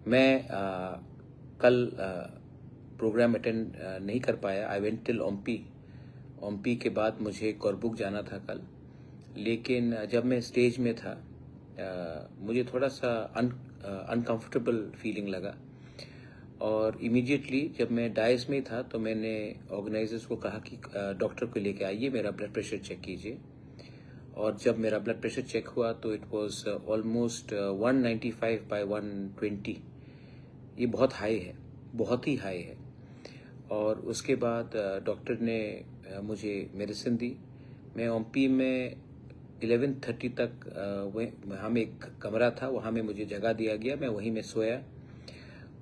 मैं कल programme attend नहीं कर पाया। आई वेंट टिल ओम्पी के बाद मुझे कोरबुक जाना था कल, लेकिन जब मैं स्टेज में था मुझे थोड़ा सा अनकंफर्टेबल फीलिंग लगा और इमीडिएटली जब मैं डायस में था तो मैंने ऑर्गेनाइजर्स को कहा कि डॉक्टर को लेके आइए, मेरा ब्लड प्रेशर चेक कीजिए। और जब मेरा ब्लड प्रेशर चेक हुआ तो इट वाज ऑलमोस्ट 195 बाय 120। ये बहुत हाई है, बहुत ही हाई है। और उसके बाद डॉक्टर ने मुझे मेडिसिन दी। मैं ओम्पी में 11:30 तक वहाँ में एक कमरा था, वहाँ में मुझे जगह दिया गया, मैं वहीं में सोया।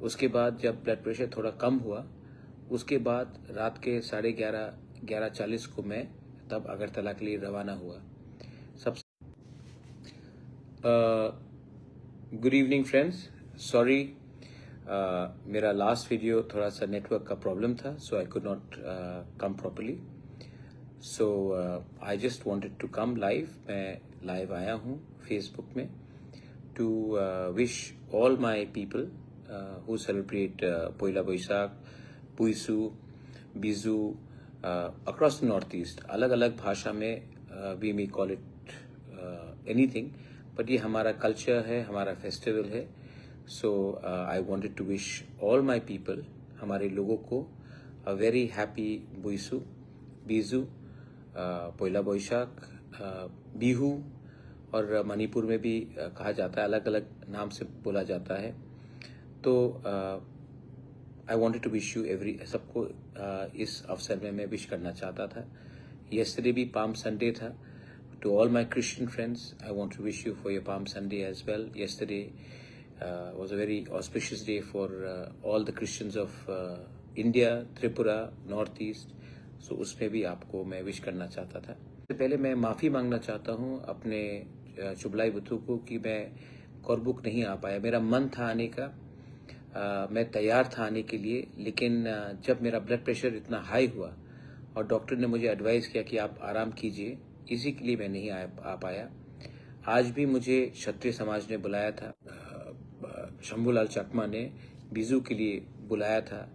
उसके बाद जब ब्लड प्रेशर थोड़ा कम हुआ, उसके बाद रात के 11:30 को मैं तब अगरतला के लिए रवाना हुआ। गुड इवनिंग फ्रेंड्स, सॉरी मेरा लास्ट वीडियो थोड़ा सा नेटवर्क का प्रॉब्लम था, so I could not come properly. So I just wanted to come live. मैं लाइव आया हूँ फेसबुक में to wish all my people who celebrate Poila Boishakh, Puisu, Bizu across the Northeast. अलग अलग भाषा में we may call it anything, but ये हमारा culture है, हमारा festival है। So I wanted to wish all my people, हमारे लोगों को a very happy Buisu, Bizu, Poila Boishakh, Bihu, और मणिपुर में भी कहा जाता है, अलग अलग नाम से बोला जाता है। तो I wanted to wish you सबको इस अवसर में मैं विश करना चाहता था। येस्टरडे भी पाम संडे था। To all my Christian friends, I want to wish you for your Palm Sunday as well. Yesterday was a very auspicious day for all the Christians of India, Tripura, North East. So उसमें भी आपको मैं wish करना चाहता था। सबसे पहले मैं माफ़ी मांगना चाहता हूँ अपने चुबलाई बुद्धू को कि मैं कोरबुक नहीं आ पाया। मेरा मन था आने का, मैं तैयार था आने के लिए, लेकिन जब मेरा ब्लड प्रेशर इतना हाई हुआ और डॉक्टर ने मुझे एडवाइस किया कि आप आराम कीजिए, इसी के लिए मैं नहीं आ पाया। आज भी मुझे क्षत्रिय समाज ने बुलाया था, शंभूलाल चकमा ने बिजू के लिए बुलाया था,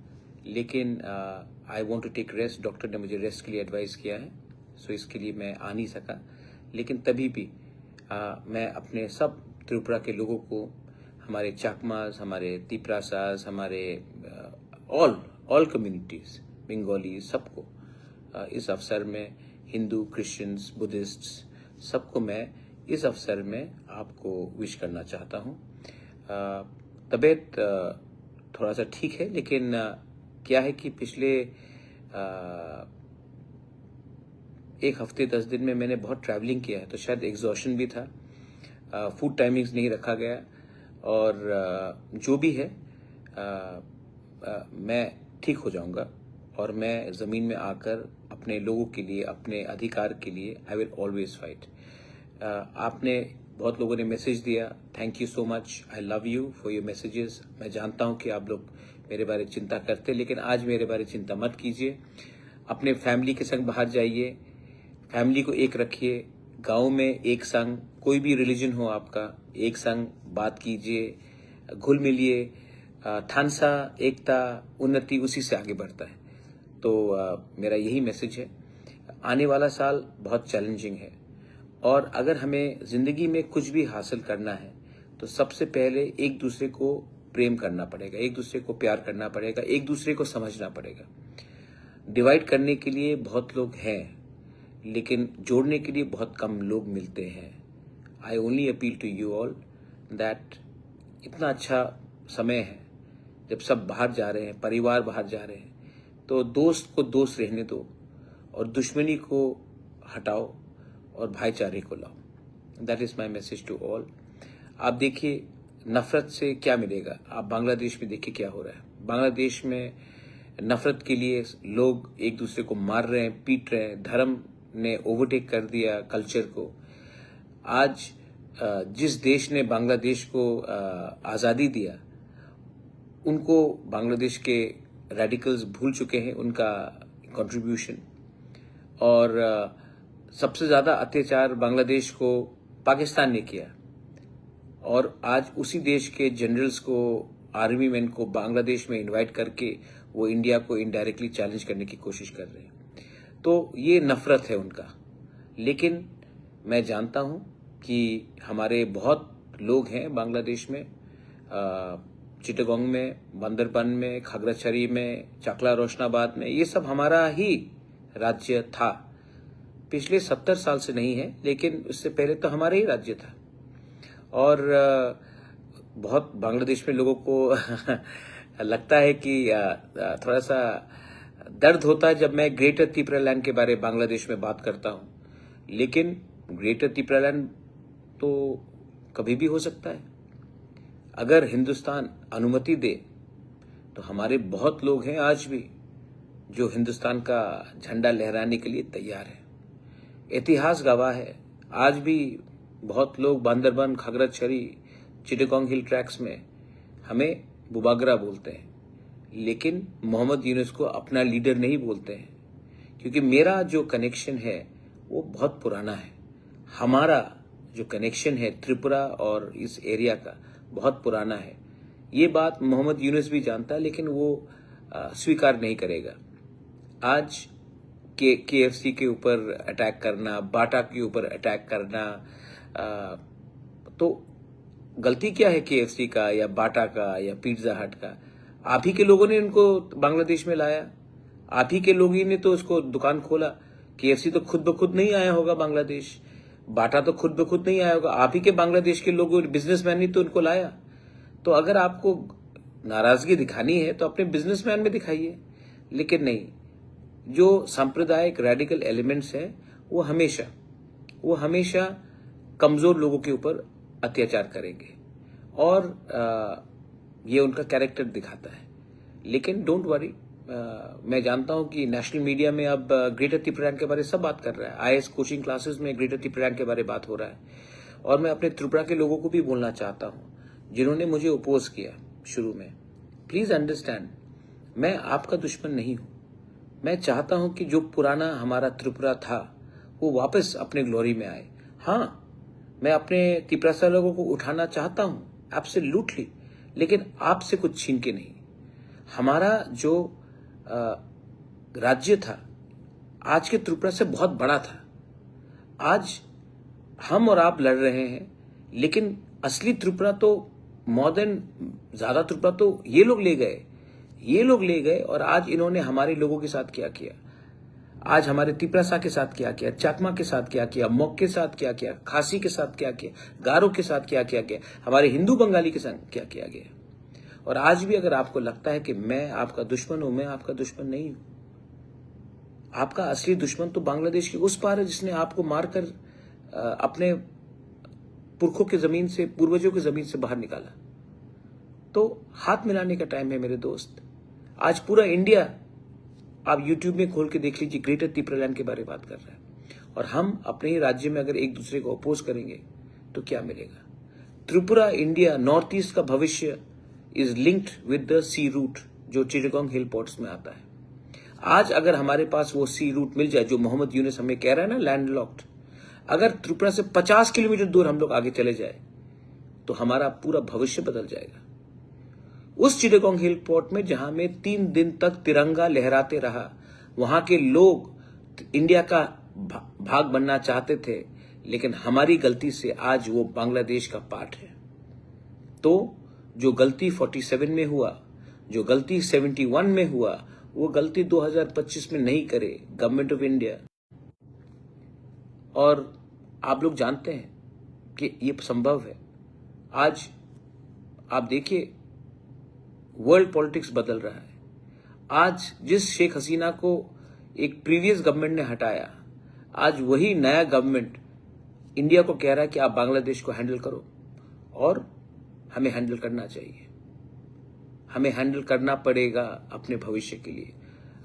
लेकिन I want to take rest. Doctor ने मुझे रेस्ट के लिए एडवाइस किया है, सो इसके लिए मैं आ नहीं सका। लेकिन तभी भी मैं अपने सब त्रिपुरा के लोगों को, हमारे चाकमास, हमारे तिपरासास, हमारे ऑल कम्युनिटीज, बंगाली, सबको इस अवसर में, हिंदू, क्रिश्चियंस, बुद्धिस्ट, सबको मैं इस अवसर में आपको विश करना चाहता हूँ। तबीयत थोड़ा सा ठीक है, लेकिन क्या है कि पिछले 1 हफ्ते 10 दिन में मैंने बहुत ट्रैवलिंग किया है, तो शायद एग्जॉशन भी था। फूड टाइमिंग्स नहीं रखा गया, और जो भी है मैं ठीक हो जाऊंगा और मैं ज़मीन में आकर अपने लोगों के लिए, अपने अधिकार के लिए आई विल ऑलवेज फाइट। आपने बहुत लोगों ने मैसेज दिया, thank you so much, I love you for your messages. मैं जानता हूं कि आप लोग मेरे बारे में चिंता करते, लेकिन आज मेरे बारे में चिंता मत कीजिए। अपने फैमिली के संग बाहर जाइए, फैमिली को एक रखिए, गांव में एक संग, कोई भी रिलीजन हो आपका, एक संग बात कीजिए, घुल मिलिए। थानसा, एकता, उन्नति उसी से आगे बढ़ता है। तो मेरा यही मैसेज है। आने वाला साल बहुत चैलेंजिंग है, और अगर हमें जिंदगी में कुछ भी हासिल करना है तो सबसे पहले एक दूसरे को प्रेम करना पड़ेगा, एक दूसरे को प्यार करना पड़ेगा, एक दूसरे को समझना पड़ेगा। डिवाइड करने के लिए बहुत लोग हैं, लेकिन जोड़ने के लिए बहुत कम लोग मिलते हैं। I only appeal to you all that इतना अच्छा समय है जब सब बाहर जा रहे हैं, परिवार बाहर जा रहे हैं, तो दोस्त को दोस्त रहने दो और दुश्मनी को हटाओ और भाईचारे को लाओ। That is my message to all. आप देखिए नफरत से क्या मिलेगा। आप बांग्लादेश में देखिए क्या हो रहा है। बांग्लादेश में नफरत के लिए लोग एक दूसरे को मार रहे हैं, पीट रहे हैं। धर्म ने ओवरटेक कर दिया कल्चर को। आज जिस देश ने बांग्लादेश को आज़ादी दिया, उनको बांग्लादेश के रेडिकल्स भूल चुके हैं उनका कंट्रीब्यूशन। और सबसे ज़्यादा अत्याचार बांग्लादेश को पाकिस्तान ने किया, और आज उसी देश के जनरल्स को आर्मी मैन को बांग्लादेश में इनवाइट करके वो इंडिया को इनडायरेक्टली चैलेंज करने की कोशिश कर रहे हैं। तो ये नफरत है उनका। लेकिन मैं जानता हूं कि हमारे बहुत लोग हैं बांग्लादेश में, चिटगांग में, बंदरबन में, खागड़ाछड़ी में, चकला रोशनाबाद में। ये सब हमारा ही राज्य था। पिछले 70 साल से नहीं है, लेकिन उससे पहले तो हमारा ही राज्य था। और बहुत बांग्लादेश में लोगों को लगता है कि थोड़ा सा दर्द होता है जब मैं ग्रेटर त्रिपुरालैंड के बारे में बांग्लादेश में बात करता हूं। लेकिन ग्रेटर त्रिपुरालैंड तो कभी भी हो सकता है। अगर हिंदुस्तान अनुमति दे तो हमारे बहुत लोग हैं आज भी जो हिंदुस्तान का झंडा लहराने के लिए तैयार है। इतिहास गवाह है, आज भी बहुत लोग बांदरबन, खागड़ाछड़ी, चिटगांग हिल ट्रैक्स में हमें बुबागरा बोलते हैं, लेकिन मोहम्मद यूनुस को अपना लीडर नहीं बोलते हैं। क्योंकि मेरा जो कनेक्शन है वो बहुत पुराना है। हमारा जो कनेक्शन है त्रिपुरा और इस एरिया का बहुत पुराना है। ये बात मोहम्मद यूनुस भी जानता है, लेकिन वो स्वीकार नहीं करेगा। आज KFC के ऊपर अटैक करना, बाटा के ऊपर अटैक करना, तो गलती क्या है KFC का या बाटा का या पिज्जा हट का? आप ही के लोगों ने इनको बांग्लादेश में लाया, आप ही के लोग ही ने तो उसको दुकान खोला। KFC तो खुद ब खुद नहीं आया होगा बांग्लादेश, बाटा तो खुद ब खुद नहीं आया होगा, आप ही के बांग्लादेश के लोगों, बिजनेसमैन ही तो उनको लाया। तो अगर आपको नाराजगी दिखानी है तो अपने बिजनेसमैन में दिखाइए, लेकिन नहीं। जो सांप्रदायिक रेडिकल एलिमेंट्स हैं वो हमेशा कमजोर लोगों के ऊपर अत्याचार करेंगे, और ये उनका कैरेक्टर दिखाता है। लेकिन डोंट वरी, मैं जानता हूं कि नेशनल मीडिया में अब ग्रेटर त्रिपुरालैंड के बारे में सब बात कर रहा है। IAS कोचिंग क्लासेस में ग्रेटर त्रिपुरालैंड के बारे में बात हो रहा है। और मैं अपने त्रिपुरा के लोगों को भी बोलना चाहता हूं जिन्होंने मुझे ओपोज किया शुरू में, प्लीज अंडरस्टैंड, मैं आपका दुश्मन नहीं हूं। मैं चाहता हूं कि जो पुराना हमारा त्रिपुरा था वो वापस अपने ग्लोरी में आए। हाँ, मैं अपने त्रिपुरा लोगों को उठाना चाहता हूं, एब्सोल्युटली, लेकिन आपसे कुछ छीन के नहीं। हमारा जो राज्य था आज के त्रिपुरा से बहुत बड़ा था। आज हम और आप लड़ रहे हैं, लेकिन असली त्रिपुरा तो ज्यादा त्रिपुरा तो ये लोग ले गए। और आज इन्होंने हमारे लोगों के साथ क्या किया, आज हमारे त्रिपुरा के साथ क्या किया, चकमा के साथ क्या किया, मोक के साथ क्या किया, खासी के साथ क्या किया, गारो के साथ क्या किया गया, हमारे हिंदू बंगाली के साथ क्या किया गया। और आज भी अगर आपको लगता है कि मैं आपका दुश्मन हूं, मैं आपका दुश्मन नहीं हूं। आपका असली दुश्मन तो बांग्लादेश के उस पार है, जिसने आपको मारकर अपने पुरखों की जमीन से, पूर्वजों की जमीन से बाहर निकाला। तो हाथ मिलाने का टाइम है मेरे दोस्त। आज पूरा इंडिया, आप YouTube में खोल के देख लीजिए, ग्रेटर त्रिपुरालैंड के बारे में बात कर रहा है। और हम अपने ही राज्य में अगर एक दूसरे को अपोज करेंगे तो क्या मिलेगा? त्रिपुरा, इंडिया, नॉर्थ ईस्ट का भविष्य is linked with the sea route जो चिटगांग हिल पोर्ट्स में आता है। आज अगर हमारे पास वो सी रूट मिल जाए जो मोहम्मद यूनुस हमें कह रहा है ना, लैंडलॉक्ड, अगर त्रिपुरा से 50 किलोमीटर दूर हम लोग आगे चले जाए तो हमारा पूरा भविष्य बदल जाएगा। उस चिटगांग हिल पोर्ट में जहां में 3 दिन तक तिरंगा लहराते रहा, वहां के लोग इंडिया का भाग बनना चाहते थे, लेकिन हमारी गलती से आज वो बांग्लादेश का पार्ट है। तो जो गलती 47 में हुआ, जो गलती 71 में हुआ, वो गलती 2025 में नहीं करे गवर्नमेंट ऑफ इंडिया। और आप लोग जानते हैं कि ये संभव है। आज आप देखिए, वर्ल्ड पॉलिटिक्स बदल रहा है। आज जिस शेख हसीना को एक प्रीवियस गवर्नमेंट ने हटाया, आज वही नया गवर्नमेंट इंडिया को कह रहा है कि आप बांग्लादेश को हैंडल करो, और हमें हैंडल करना चाहिए। हमें हैंडल करना पड़ेगा अपने भविष्य के लिए।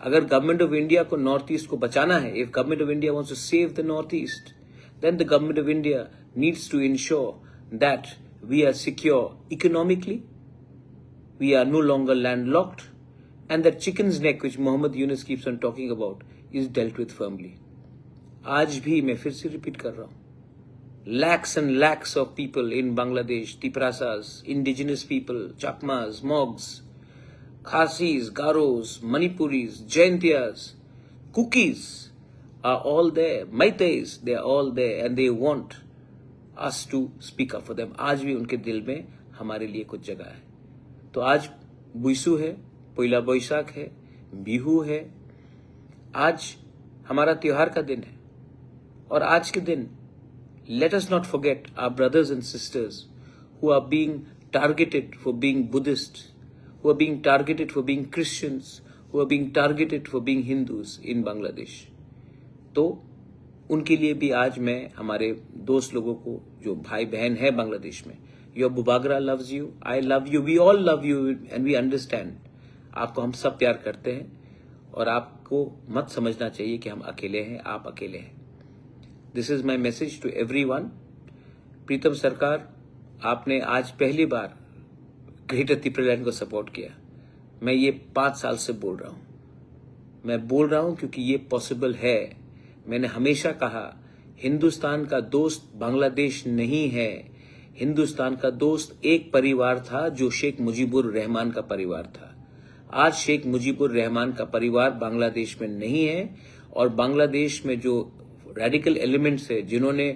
अगर गवर्नमेंट ऑफ इंडिया को नॉर्थ ईस्ट को बचाना है, if government of India wants to save the North East, then the government of India needs to ensure that we are secure economically, we are no longer landlocked, and that chicken's neck which Mohammed Yunus keeps on talking about is dealt with firmly. आज भी मैं फिर से repeat कर रहा हूं, lakhs and lakhs of people in Bangladesh, Tiprasas, indigenous people, Chakmas, Mogs, Khasis, Garos, Manipuris, Jaintias, Kukis are all there. Maitais, they are all there and they want us to speak up for them. आज भी उनके दिल में हमारे लिए कुछ जगह है. तो आज बुइसु है, पोइला बोईसाख है, बिहू है. आज हमारा त्योहार का दिन है और आज के दिन let us not forget our brothers and sisters who are being targeted for being Buddhists, who are being targeted for being Christians, who are being targeted for being Hindus in Bangladesh. तो उनके लिए भी आज मैं हमारे दोस्त लोगों को जो भाई बहन है बांग्लादेश में, योर बुबागरा loves you, I love you, we all love you and we understand. आपको हम सब प्यार करते हैं और आपको मत समझना चाहिए कि हम अकेले हैं. आप अकेले हैं. This is my message to everyone. Pritam Sarkar, आपने आज पहली बार ग्रेटर त्रिपुरालैंड को सपोर्ट किया. मैं ये 5 साल से बोल रहा हूं. मैं बोल रहा हूं क्योंकि ये पॉसिबल है. मैंने हमेशा कहा हिंदुस्तान का दोस्त बांग्लादेश नहीं है. हिंदुस्तान का दोस्त एक परिवार था जो शेख मुजीबुर रहमान का परिवार था. आज शेख मुजीबुर रहमान का परिवार बांग्लादेश में नहीं है और बांग्लादेश में जो रेडिकल एलिमेंट्स है जिन्होंने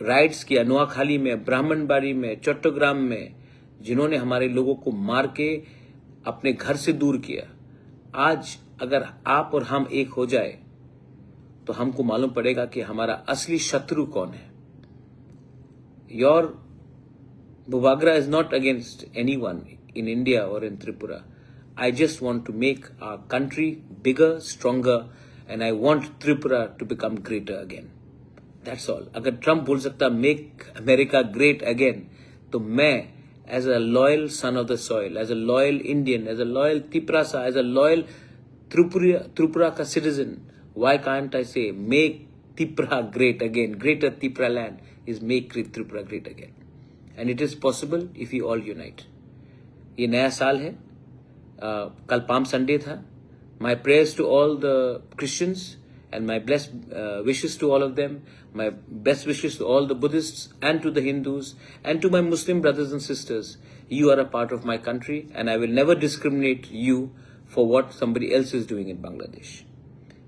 राइट्स किया नोआखाली में, ब्राह्मणबाड़ी में, चट्टग्राम में, जिन्होंने हमारे लोगों को मार के अपने घर से दूर किया, आज अगर आप और हम एक हो जाए तो हमको मालूम पड़ेगा कि हमारा असली शत्रु कौन है. Your Bubagra is not against anyone in India or in Tripura. I just want to make our country bigger, stronger, and I want Tripura to become greater again. That's all. अगर ट्रम्प बोल सकता make America great again, तो मैं as a loyal son of the soil, as a loyal Indian, as a loyal Tiprasa, as a loyal Tripura का citizen, why can't I say make Tripura great again? Greater Tripura land is make Tripura great again. And it is possible if we all unite. ये नया साल है. कल Palm Sunday था. My prayers to all the Christians and my blessed wishes to all of them. My best wishes to all the Buddhists and to the Hindus and to my Muslim brothers and sisters. You are a part of my country and I will never discriminate you for what somebody else is doing in Bangladesh.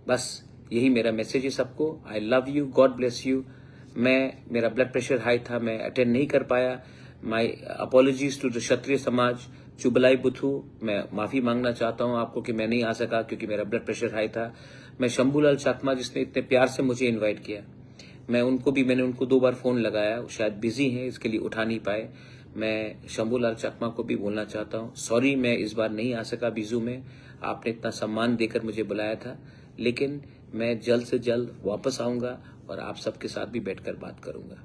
बस यही मेरा message है सबको. I love you. God bless you. मेरा blood pressure high था, मैं attend नहीं कर पाया. माई अपॉलॉजीज टू द क्षत्रिय समाज. चुबलाई बुथू, मैं माफी मांगना चाहता हूं आपको कि मैं नहीं आ सका क्योंकि मेरा ब्लड प्रेशर हाई था. मैं शंभूलाल चकमा, जिसने इतने प्यार से मुझे इनवाइट किया, मैंने उनको 2 बार फोन लगाया. शायद बिजी हैं, इसके लिए उठा नहीं पाए. मैं शंभूलाल चकमा को भी बोलना चाहता हूं, सॉरी मैं इस बार नहीं आ सका बिजू में. आपने इतना सम्मान देकर मुझे बुलाया था, लेकिन मैं जल्द से जल्द वापस आऊंगा और आप सबके साथ भी बैठकर बात करूंगा.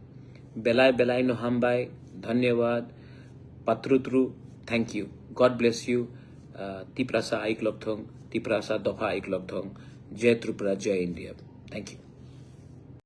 बेलाय नो हम बाय. धन्यवाद. पत्रुत्रु. Thank you. God bless you. Tiprasa Aiklopthong, Tiprasa Doha Aiklopthong. Jai Tripura, Jai India. Thank you.